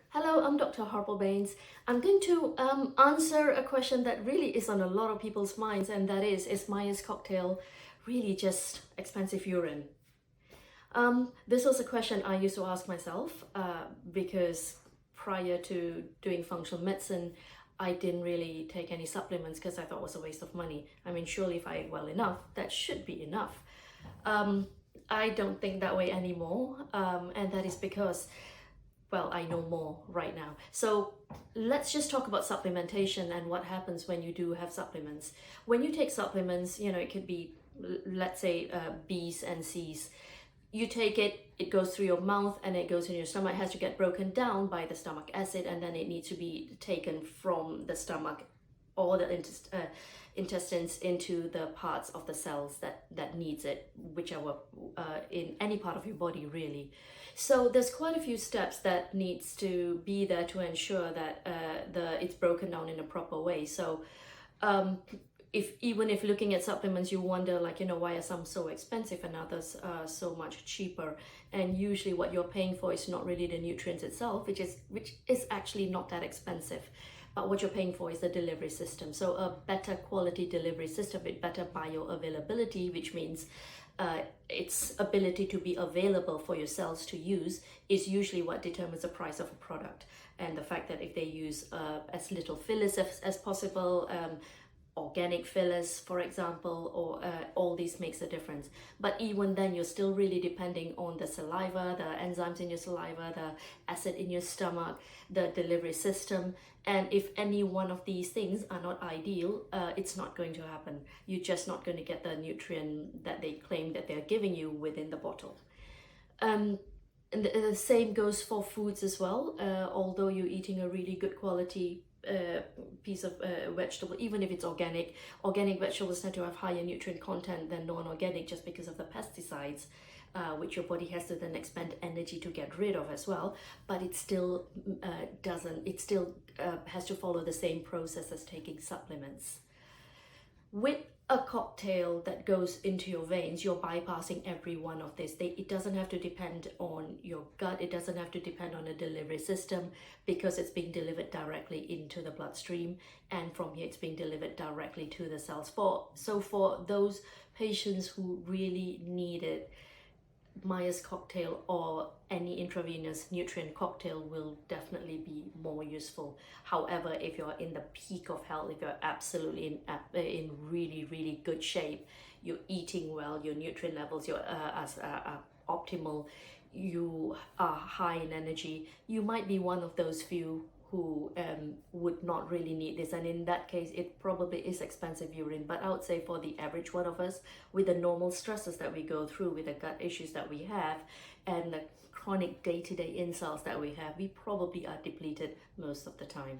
Hello, I'm Dr. Harpal Bains. I'm going to answer a question that really is on a lot of people's minds, and that is Maya's cocktail really just expensive urine? This was a question I used to ask myself because prior to doing functional medicine, I didn't really take any supplements because I thought it was a waste of money. I mean, surely if I ate well enough, that should be enough. Um, I don't think that way anymore, and that is because, well, I know more right now. So let's just talk about supplementation and what happens when you do have supplements. When you take supplements, it could be, let's say, B's and C's. You take it, it goes through your mouth and it goes in your stomach. It has to get broken down by the stomach acid, and then it needs to be taken from the stomach or the intestines into the parts of the cells that needs it, whichever in any part of your body really. So there's quite a few steps that needs to be there to ensure that it's broken down in a proper way. So even if looking at supplements, you wonder, like, why are some so expensive and others are so much cheaper? And usually what you're paying for is not really the nutrients itself, which is actually not that expensive. But what you're paying for is the delivery system. So a better quality delivery system with better bioavailability, which means its ability to be available for your cells to use, is usually what determines the price of a product. And the fact that if they use as little fillers as possible, organic fillers, for example, or all these makes a difference. But even then, you're still really depending on the saliva, the enzymes in your saliva, the acid in your stomach, the delivery system. And if any one of these things are not ideal, it's not going to happen. You're just not going to get the nutrient that they claim that they're giving you within the bottle. And the same goes for foods as well. Although you're eating a really good quality piece of vegetable, even if it's organic vegetables tend to have higher nutrient content than non-organic just because of the pesticides, which your body has to then expend energy to get rid of as well. But it still has to follow the same process as taking supplements. With a cocktail that goes into your veins, you're bypassing every one of this. It doesn't have to depend on your gut. It doesn't have to depend on a delivery system, because it's being delivered directly into the bloodstream, and from here it's being delivered directly to the cells. So for those patients who really need it, Maya's cocktail or any intravenous nutrient cocktail will definitely be more useful. However, if you're in the peak of health, if you're absolutely in really, really good shape, you're eating well, your nutrient levels, you're optimal, you are high in energy, you might be one of those few who would not really need this, and in that case it probably is expensive urine. But I would say for the average one of us, with the normal stresses that we go through, with the gut issues that we have, and the chronic day-to-day insults that we have, we probably are depleted most of the time.